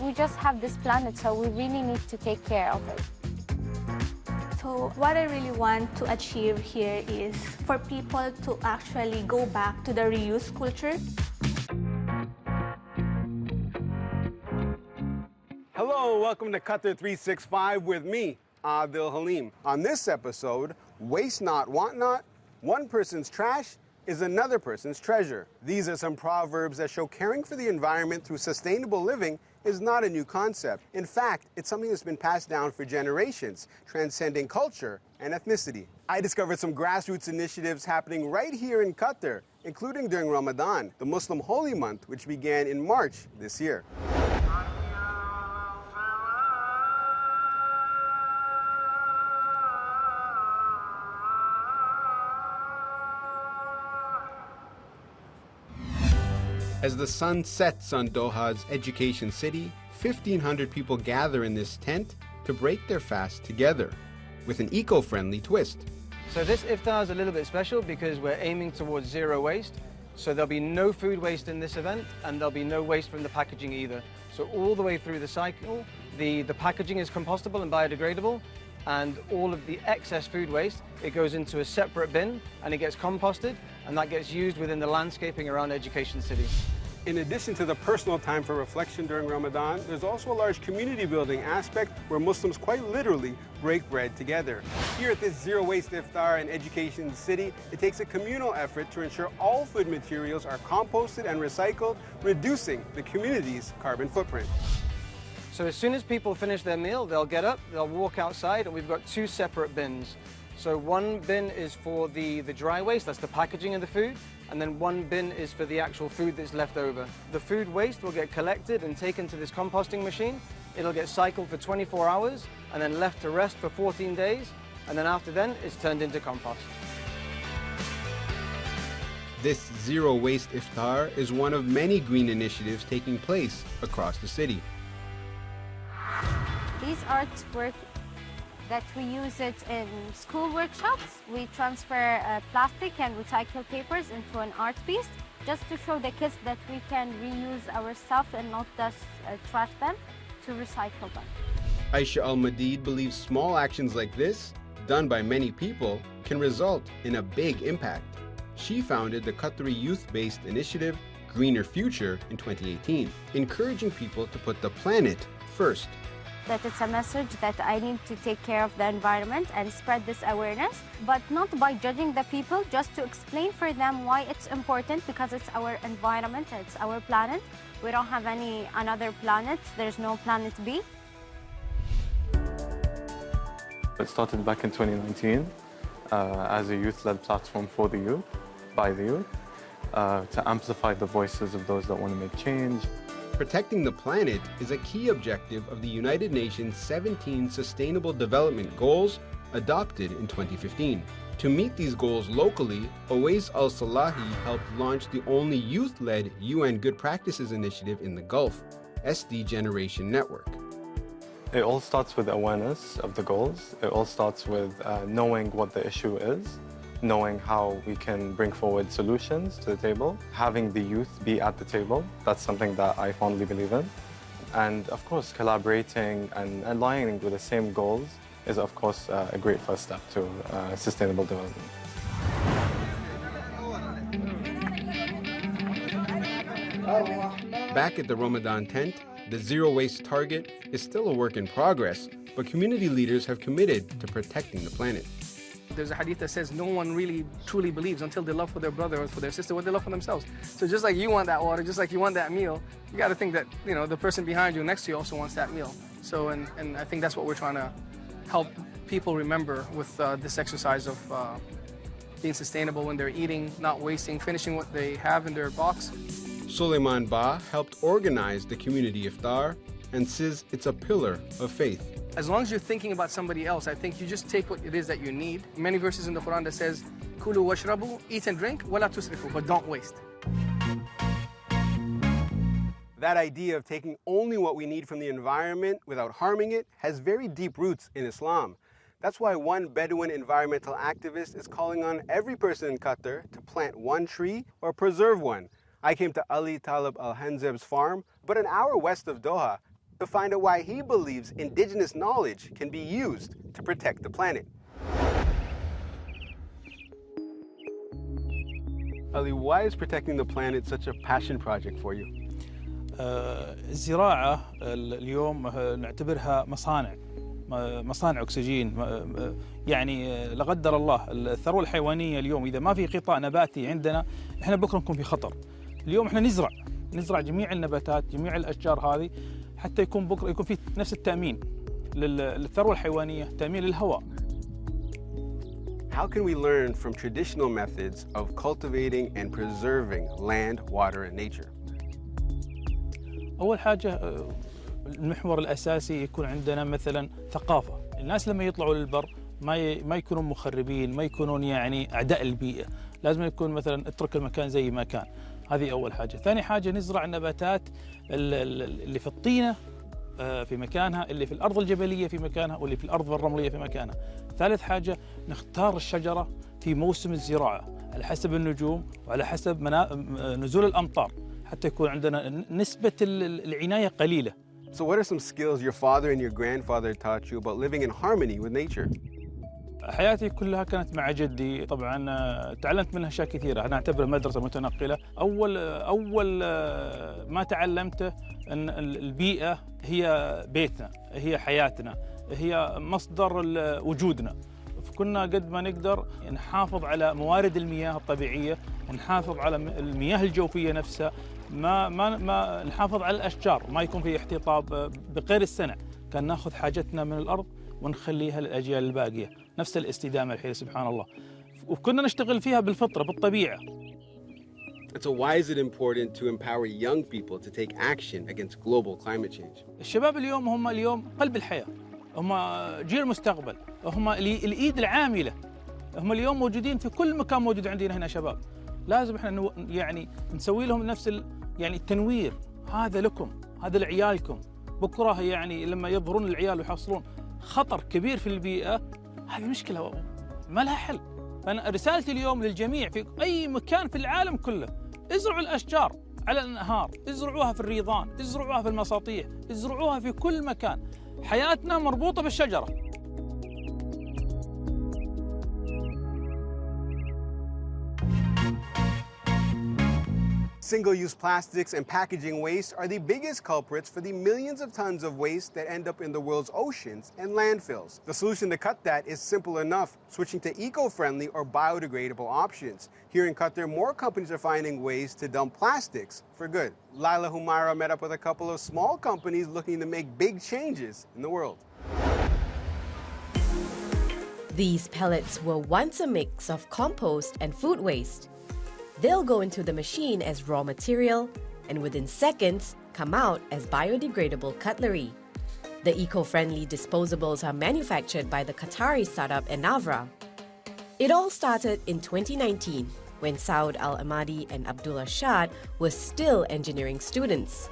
We just have this planet, so we really need to take care of it. So what I really want to achieve here is for people to actually go back to the reuse culture. Hello, welcome to Qatar 365 with me, Adil Halim. On this episode, waste not, want not, one person's trash is another person's treasure. These are some proverbs that show caring for the environment through sustainable living is not a new concept. In fact, it's something that's been passed down for generations, transcending culture and ethnicity. I discovered some grassroots initiatives happening right here in Qatar, including during Ramadan, the Muslim holy month, which began in March this year. As the sun sets on Doha's education city, 1,500 people gather in this tent to break their fast together with an eco-friendly twist. So this iftar is a little bit special because we're aiming towards zero waste. So there'll be no food waste in this event, and there'll be no waste from the packaging either. So all the way through the cycle, the packaging is compostable and biodegradable, and all of the excess food waste, it goes into a separate bin and it gets composted, and that gets used within the landscaping around Education City. In addition to the personal time for reflection during Ramadan, there's also a large community building aspect where Muslims quite literally break bread together. Here at this Zero Waste Iftar in Education City, it takes a communal effort to ensure all food materials are composted and recycled, reducing the community's carbon footprint. So as soon as people finish their meal, they'll get up, they'll walk outside, and we've got two separate bins. So one bin is for the dry waste, that's the packaging of the food, and then one bin is for the actual food that's left over. The food waste will get collected and taken to this composting machine. It'll get cycled for 24 hours and then left to rest for 14 days, and then after then, it's turned into compost. This Zero Waste Iftar is one of many green initiatives taking place across the city. These artwork that we use it in school workshops. We transfer plastic and recycled papers into an art piece just to show the kids that we can reuse our stuff and not just trash them, to recycle them. Aisha Al-Madid believes small actions like this, done by many people, can result in a big impact. She founded the Qatari youth-based initiative Greener Future in 2018, encouraging people to put the planet first. That it's a message that I need to take care of the environment and spread this awareness, but not by judging the people, just to explain for them why it's important, because it's our environment, it's our planet. We don't have another planet, there's no planet B. It started back in 2019 as a youth-led platform for the youth, by the youth, to amplify the voices of those that want to make change. Protecting the planet is a key objective of the United Nations 17 Sustainable Development Goals adopted in 2015. To meet these goals locally, Owais Al-Salahi helped launch the only youth-led UN Good Practices Initiative in the Gulf, SD Generation Network. It all starts with awareness of the goals. It all starts with knowing what the issue is, knowing how we can bring forward solutions to the table, having the youth be at the table. That's something that I fondly believe in. And of course, collaborating and aligning with the same goals is of course a great first step to sustainable development. Back at the Ramadan tent, the zero waste target is still a work in progress, but community leaders have committed to protecting the planet. There's a hadith that says no one really truly believes until they love for their brother or for their sister what they love for themselves. So just like you want that water, just like you want that meal, you got to think that, you know, the person behind you, next to you, also wants that meal. So, and I think that's what we're trying to help people remember with this exercise of being sustainable when they're eating, not wasting, finishing what they have in their box. Suleiman Ba helped organize the community iftar and says it's a pillar of faith. As long as you're thinking about somebody else, I think you just take what it is that you need. Many verses in the Quran that says, Kulu washrabu, eat and drink, wala tusrifu, but don't waste. That idea of taking only what we need from the environment without harming it has very deep roots in Islam. That's why one Bedouin environmental activist is calling on every person in Qatar to plant one tree or preserve one. I came to Ali Talib Al-Hanzeb's farm, but an hour west of Doha, to find out why he believes indigenous knowledge can be used to protect the planet. Ali, why is protecting the planet such a passion project for you? الزراعة اليوم نعتبرها مصانع أكسجين. يعني لا قدر الله الثروة الحيوانية اليوم إذا ما في قطاع نباتي عندنا إحنا بكرة نكون في خطر. اليوم إحنا نزرع جميع النباتات جميع الأشجار هذه حتى يكون بكرة يكون في نفس التأمين للثروة الحيوانية، تأمين للهواء. How can we learn from traditional methods of cultivating and preserving land, water, and nature? أول حاجة المحور الأساسي يكون عندنا مثلا ثقافة. الناس لما يطلعوا للبر ما يكونون مخربين، ما يكونون يعني أعداء البيئة. لازم يكون مثلا اترك المكان زي ما كان. هذه أول حاجة. ثاني حاجة نزرع النباتات اللي في الطينة في مكانها، اللي في الأرض الجبلية في مكانها، واللي في الأرض الرملية في مكانها. ثالث حاجة نختار الشجرة في موسم الزراعة على حسب النجوم وعلى حسب نزول الأمطار حتى يكون عندنا نسبة العناية قليلة. So what are some skills your father and your grandfather taught you about living in harmony with nature? حياتي كلها كانت مع جدي. طبعا تعلمت منها أشياء كثيرة. أنا أعتبرها مدرسة متنقلة. أول ما تعلمته أن البيئة هي بيتنا، هي حياتنا، هي مصدر وجودنا. فكنا قد ما نقدر نحافظ على موارد المياه الطبيعية، نحافظ على المياه الجوفية نفسها، ما نحافظ على الأشجار، ما يكون في احتطاب بغير السنة. كان ناخذ حاجتنا من الأرض ونخليها للأجيال الباقية، نفس الاستدامة الحين سبحان الله. وكنا نشتغل فيها بالفطرة بالطبيعة. So why is it important to empower young people to take action against global climate change? الشباب اليوم هم اليوم قلب الحياة، هم جيل المستقبل، هم الإيد العاملة، هم اليوم موجودين في كل مكان موجود عندنا هنا شباب. لازم احنا يعني نسوي لهم نفس يعني التنوير. هذا لكم، هذا لعيالكم. بكره يعني لما يظهرون العيال ويحصلون خطر كبير في البيئة، هذه مشكلة ما لها حل. فأنا رسالتي اليوم للجميع في أي مكان في العالم كله، ازرعوا الأشجار على الأنهار، ازرعوها في الريضان، ازرعوها في المساطيح، ازرعوها في كل مكان. حياتنا مربوطة بالشجرة. Single-use plastics and packaging waste are the biggest culprits for the millions of tons of waste that end up in the world's oceans and landfills. The solution to cut that is simple enough, switching to eco-friendly or biodegradable options. Here in Qatar, more companies are finding ways to dump plastics for good. Laila Humaira met up with a couple of small companies looking to make big changes in the world. These pellets were once a mix of compost and food waste. They'll go into the machine as raw material and within seconds come out as biodegradable cutlery. The eco-friendly disposables are manufactured by the Qatari startup Enavra. It all started in 2019 when Saud Al-Amadi and Abdullah Shad were still engineering students.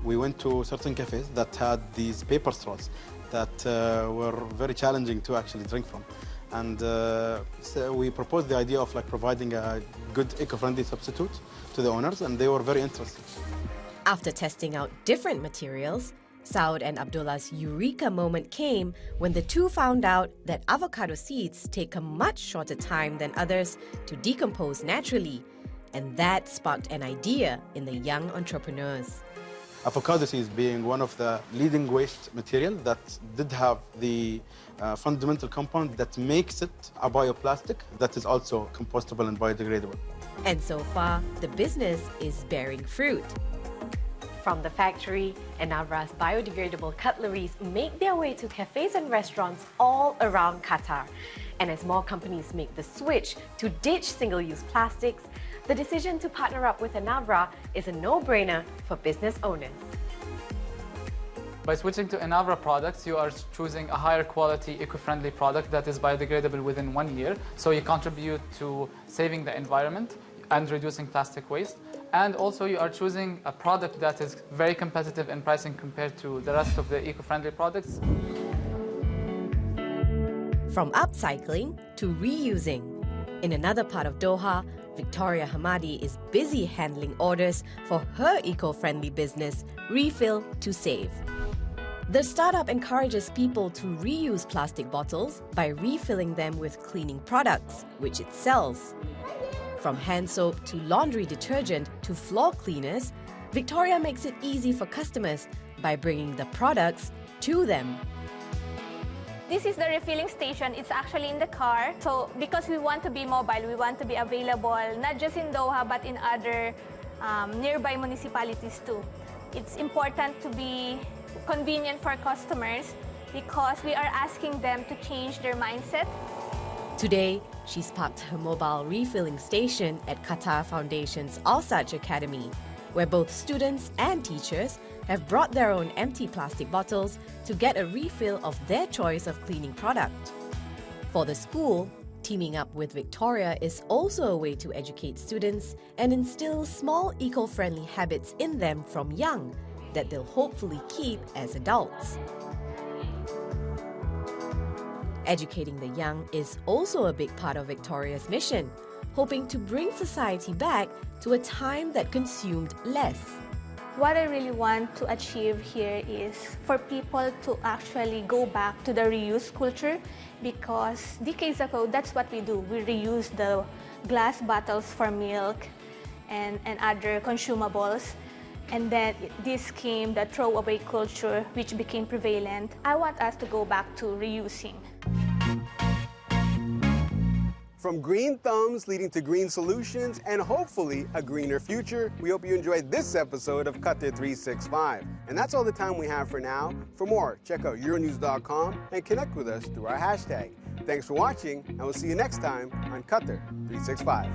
We went to certain cafes that had these paper straws that were very challenging to actually drink from. And so we proposed the idea of providing a good eco-friendly substitute to the owners, and they were very interested. After testing out different materials, Saud and Abdullah's eureka moment came when the two found out that avocado seeds take a much shorter time than others to decompose naturally, and that sparked an idea in the young entrepreneurs. Avocado seeds being one of the leading waste material that did have the fundamental compound that makes it a bioplastic that is also compostable and biodegradable. And so far, the business is bearing fruit. From the factory, Enavra's biodegradable cutleries make their way to cafes and restaurants all around Qatar. And as more companies make the switch to ditch single-use plastics, the decision to partner up with Enavra is a no-brainer for business owners. By switching to Enavra products, you are choosing a higher quality, eco-friendly product that is biodegradable within 1 year. So you contribute to saving the environment and reducing plastic waste. And also you are choosing a product that is very competitive in pricing compared to the rest of the eco-friendly products. From upcycling to reusing. In another part of Doha, Victoria Hamadi is busy handling orders for her eco-friendly business, Refill to Save. The startup encourages people to reuse plastic bottles by refilling them with cleaning products, which it sells. From hand soap to laundry detergent to floor cleaners, Victoria makes it easy for customers by bringing the products to them. This is the refilling station. It's actually in the car. So because we want to be mobile, we want to be available not just in Doha but in other nearby municipalities too. It's important to be convenient for customers because we are asking them to change their mindset. Today, she's parked her mobile refilling station at Qatar Foundation's Al-Saj Academy, where both students and teachers have brought their own empty plastic bottles to get a refill of their choice of cleaning product. For the school, teaming up with Victoria is also a way to educate students and instill small eco-friendly habits in them from young that they'll hopefully keep as adults. Educating the young is also a big part of Victoria's mission, hoping to bring society back to a time that consumed less. What I really want to achieve here is for people to actually go back to the reuse culture, because decades ago, that's what we do. We reuse the glass bottles for milk and other consumables. And then this came the throwaway culture, which became prevalent. I want us to go back to reusing. From green thumbs leading to green solutions and hopefully a greener future, we hope you enjoyed this episode of Qatar 365. And that's all the time we have for now. For more, check out Euronews.com and connect with us through our hashtag. Thanks for watching, and we'll see you next time on Qatar 365.